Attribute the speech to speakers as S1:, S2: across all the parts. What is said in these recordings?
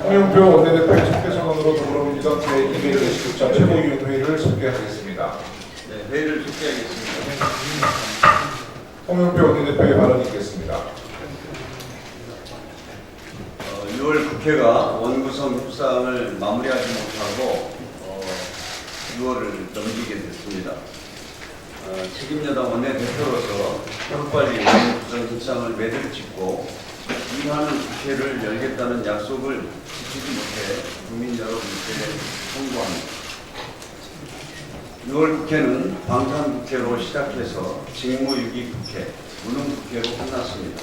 S1: 홍영표 원내대표의 집회선언으로 더불어민주당 제220장 최고위원회의를 속개하겠습니다.
S2: 네, 회의를 속개하겠습니다.
S1: 홍영표 원내대표의 발언이 있겠습니다.
S2: 6월 국회가 원구성 협상을 마무리하지 못하고 6월을 넘기게 됐습니다. 책임여당 원내대표로서 하루빨리 원구성 협상을 매듭 짓고 임하는 국회를 열겠다는 약속을 지키지 못해 국민 여러분께 송구합니다. 6월 국회는 방탄국회로 시작해서 직무유기 국회, 무능국회로 끝났습니다.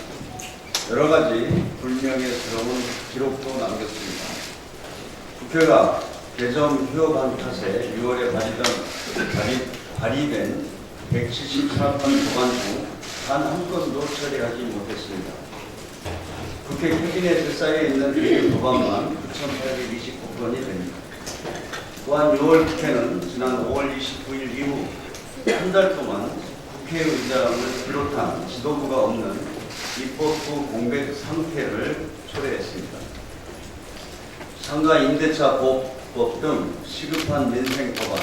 S2: 여러 가지 불명예스러운 기록도 남겼습니다. 국회가 개정 휴업한 탓에 6월에 발의된 174건 법안 중 단 한 건도 처리하지 못했습니다. 국회 캐비넷에 쌓여 있는 개정 법안만 9,829건이 됩니다. 또한 6월 국회는 지난 5월 29일 이후 한 달 동안 국회의장을 비롯한 지도부가 없는 입법부 공백 상태를 초래했습니다. 상가 임대차 보호법 등 시급한 민생 법안,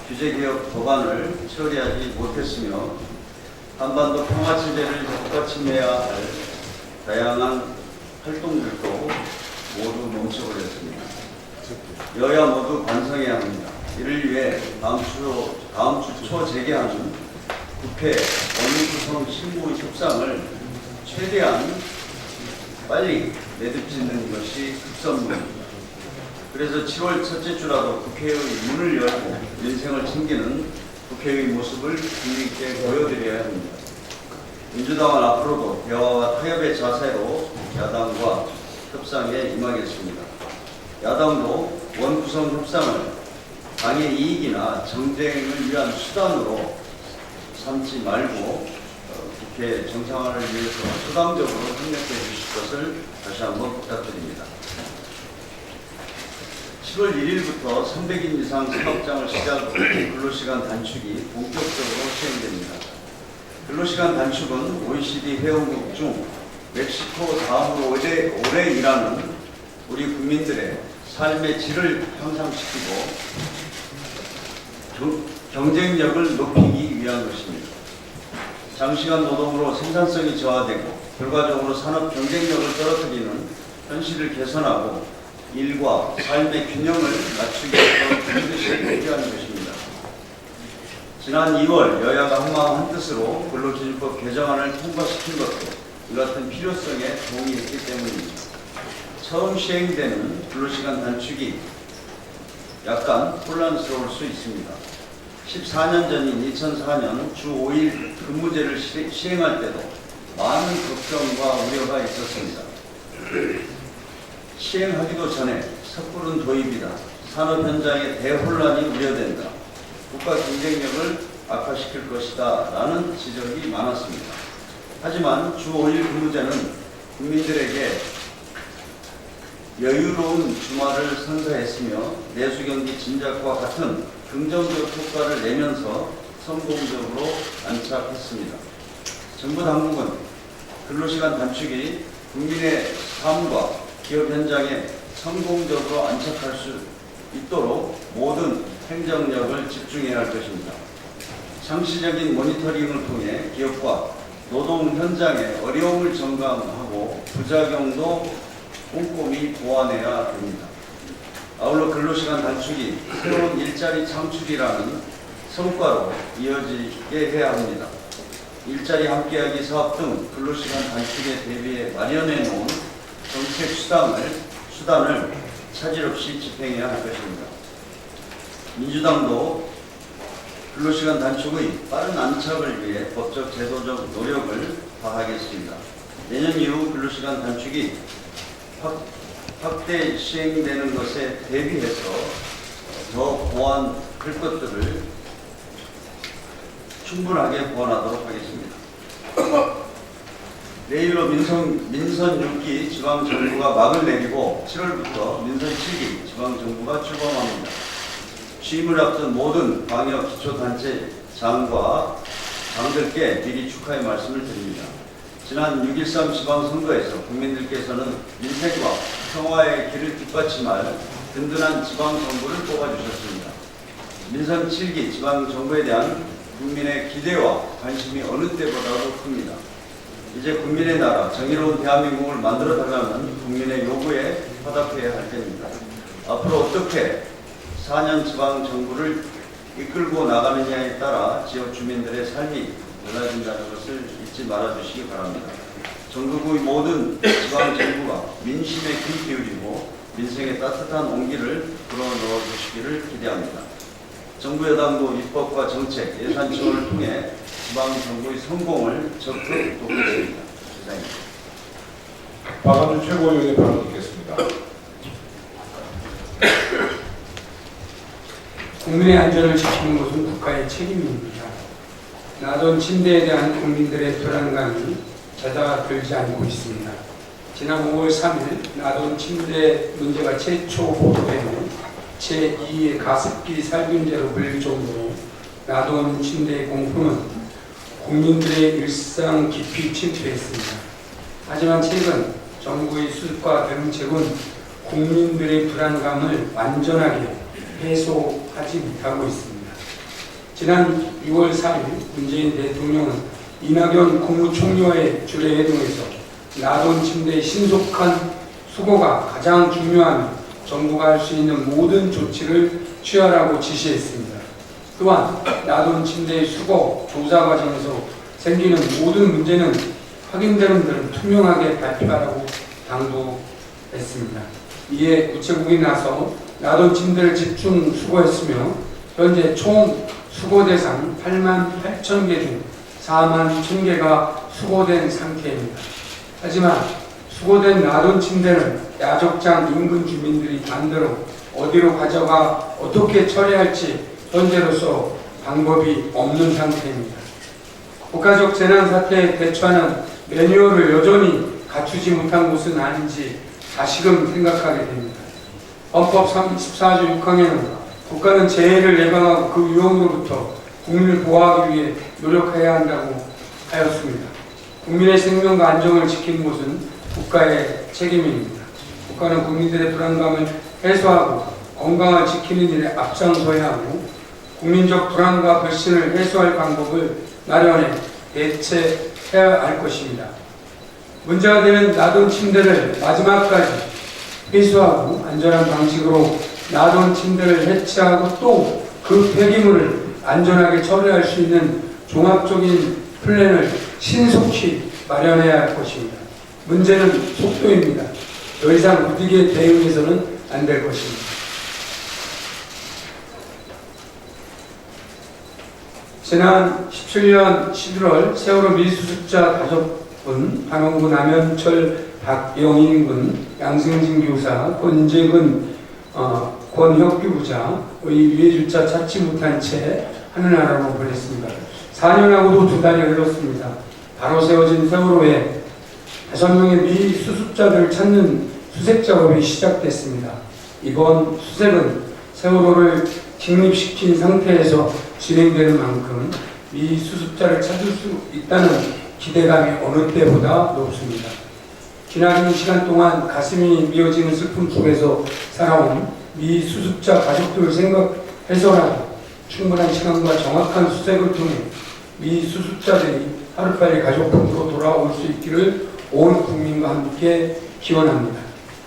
S2: 규제개혁 법안을 처리하지 못했으며 한반도 평화체제를 뒷받침해야 할 다양한 활동들도 모두 멈춰버렸습니다. 여야 모두 반성해야 합니다. 이를 위해 다음 주 초 재개하는 국회 원구성 신무 협상을 최대한 빨리 매듭짓는 것이 급선무입니다. 그래서 7월 첫째 주라도 국회의 문을 열고 민생을 챙기는 국회의 모습을 국민께 보여드려야 합니다. 민주당은 앞으로도 대화와 타협의 자세로 야당과 협상에 임하겠습니다. 야당도 원구성 협상을 당의 이익이나 정쟁을 위한 수단으로 삼지 말고 국회 정상화를 위해서 수당적으로 협력해 주실 것을 다시 한번 부탁드립니다. 7월 1일부터 300인 이상 사업장을 시작으로 근로시간 단축이 본격적으로 시행됩니다. 근로시간 단축은 OECD 회원국 중 멕시코 다음으로 오래 일하는 우리 국민들의 삶의 질을 향상시키고 경쟁력을 높이기 위한 것입니다. 장시간 노동으로 생산성이 저하되고 결과적으로 산업 경쟁력을 떨어뜨리는 현실을 개선하고 일과 삶의 균형을 맞추기 위해서 반드시 필요한 것입니다. 지난 2월 여야가 한마음 한뜻으로 근로기준법 개정안을 통과시킨 것도 이 같은 필요성에 동의했기 때문입니다. 처음 시행되는 근로시간 단축이 약간 혼란스러울 수 있습니다. 14년 전인 2004년 주 5일 근무제를 시행할 때도 많은 걱정과 우려가 있었습니다. 시행하기도 전에 섣부른 도입이다, 산업 현장의 대혼란이 우려된다, 국가 경쟁력을 악화시킬 것이다 라는 지적이 많았습니다. 하지만 주 5일 근무제는 국민들에게 여유로운 주말을 선사했으며 내수경기 진작과 같은 긍정적 효과를 내면서 성공적으로 안착했습니다. 정부 당국은 근로시간 단축이 국민의 삶과 기업 현장에 성공적으로 안착할 수 있도록 모든 행정력을 집중해야 할 것입니다. 상시적인 모니터링을 통해 기업과 노동 현장의 어려움을 점검하고 부작용도 꼼꼼히 보완해야 됩니다. 아울러 근로시간 단축이 새로운 일자리 창출이라는 성과로 이어지게 해야 합니다. 일자리 함께하기 사업 등 근로시간 단축에 대비해 마련해 놓은 정책 수단을 차질 없이 집행해야 할 것입니다. 민주당도 근로시간 단축의 빠른 안착을 위해 법적 제도적 노력을 다하겠습니다. 내년 이후 근로시간 단축이 확대 시행되는 것에 대비해서 더 보완할 것들을 충분하게 보완하도록 하겠습니다. 내일로 민선 6기 지방정부가 막을 내리고 7월부터 민선 7기 지방정부가 출범합니다. 취임을 앞둔 모든 방역 기초단체 장과 장들께 미리 축하의 말씀을 드립니다. 지난 6.13 지방선거에서 국민들께서는 민생과 평화의 길을 뒷받침할 든든한 지방정부를 뽑아주셨습니다. 민선 7기 지방정부에 대한 국민의 기대와 관심이 어느 때보다도 큽니다. 이제 국민의 나라, 정의로운 대한민국을 만들어달라는 국민의 요구에 화답해야 할 때입니다. 앞으로 어떻게 4년 지방정부를 이끌고 나가느냐에 따라 지역 주민들의 삶이 달라진다는 것을 잊지 말아주시기 바랍니다. 전국의 모든 지방정부가 민심에 귀 기울이고 민생의 따뜻한 온기를 불어넣어 주시기를 기대합니다. 정부 여당도 입법과 정책, 예산 지원을 통해 지방정부의 성공을 적극 돕겠습니다. 이상입니다.
S1: 박한주 최고위원의 발언 듣겠습니다.
S3: 국민의 안전을 지키는 것은 국가의 책임입니다. 나돈 침대에 대한 국민들의 불안감이 잦아들지 않고 있습니다. 지난 5월 3일 나돈 침대 문제가 최초 보도되는 제2의 가습기 살균제로 불릴 정도로 나돈 침대의 공포는 국민들의 일상 깊이 침투했습니다. 하지만 최근 정부의 수습과 대응책은 국민들의 불안감을 완전하게 해소하지 못하고 있습니다. 지난 6월 4일 문재인 대통령은 이낙연 국무총리와의 주례회동에서 나돈 침대의 신속한 수거가 가장 중요하며 정부가 할 수 있는 모든 조치를 취하라고 지시했습니다. 또한 나돈 침대의 수거 조사 과정에서 생기는 모든 문제는 확인되는 대로 투명하게 발표하라고 당부했습니다. 이에 우체국이 나서 나돈 침대를 집중 수거했으며 현재 총 수거 대상 8만 8천 개 중 4만 1천 개가 수거된 상태입니다. 하지만 수거된 나돈 침대는 야적장 인근 주민들이 마음대로 어디로 가져가 어떻게 처리할지 현재로서 방법이 없는 상태입니다. 국가적 재난사태에 대처하는 매뉴얼을 여전히 갖추지 못한 곳은 아닌지 다시금 생각하게 됩니다. 헌법 34조 6항에는 국가는 재해를 예방하고 그 위험으로부터 국민을 보호하기 위해 노력해야 한다고 하였습니다. 국민의 생명과 안정을 지키는 것은 국가의 책임입니다. 국가는 국민들의 불안감을 해소하고 건강을 지키는 일에 앞장서야 하고 국민적 불안과 불신을 해소할 방법을 마련해 대체해야 할 것입니다. 문제가 되는 나돈 침대를 마지막까지 회수하고 안전한 방식으로 나돈 침대를 해체하고 또 그 폐기물을 안전하게 처리할 수 있는 종합적인 플랜을 신속히 마련해야 할 것입니다. 문제는 속도입니다. 더 이상 무디게 대응해서는 안 될 것입니다. 지난 17년 11월 세월호 미수습자 5분, 한원군 남현철 박영인 양승진 교사, 권재근 권혁규 부자의 유해주자 찾지 못한 채 하늘나라로 보냈습니다. 4년하고도 2달이 흘렀습니다. 바로 세워진 세월호에 5명의 미수습자들을 찾는 수색 작업이 시작됐습니다. 이번 수색은 세월호를 직립시킨 상태에서 진행되는 만큼 미수습자를 찾을 수 있다는 기대감이 어느 때보다 높습니다. 지나는 시간 동안 가슴이 미어지는 슬픔 속에서 살아온 미수습자 가족들을 생각해서라도 충분한 시간과 정확한 수색을 통해 미수습자들이 하루빨리 가족으로 돌아올 수 있기를 온 국민과 함께 기원합니다.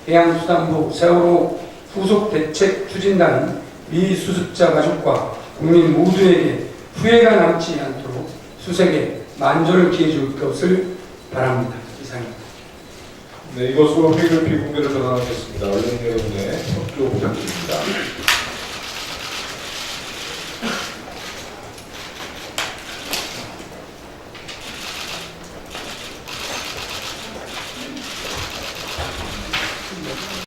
S3: 해양수산부 세월호 후속 대책 추진단은 미수습자 가족과 국민 모두에게 후회가 남지 않도록 수색에 만전을 기해줄 것을 바랍니다. 이상입니다.
S1: 네, 이것으로 회의를 비공개를 전환하겠습니다. 언론 여러분의 협조 부탁드립니다.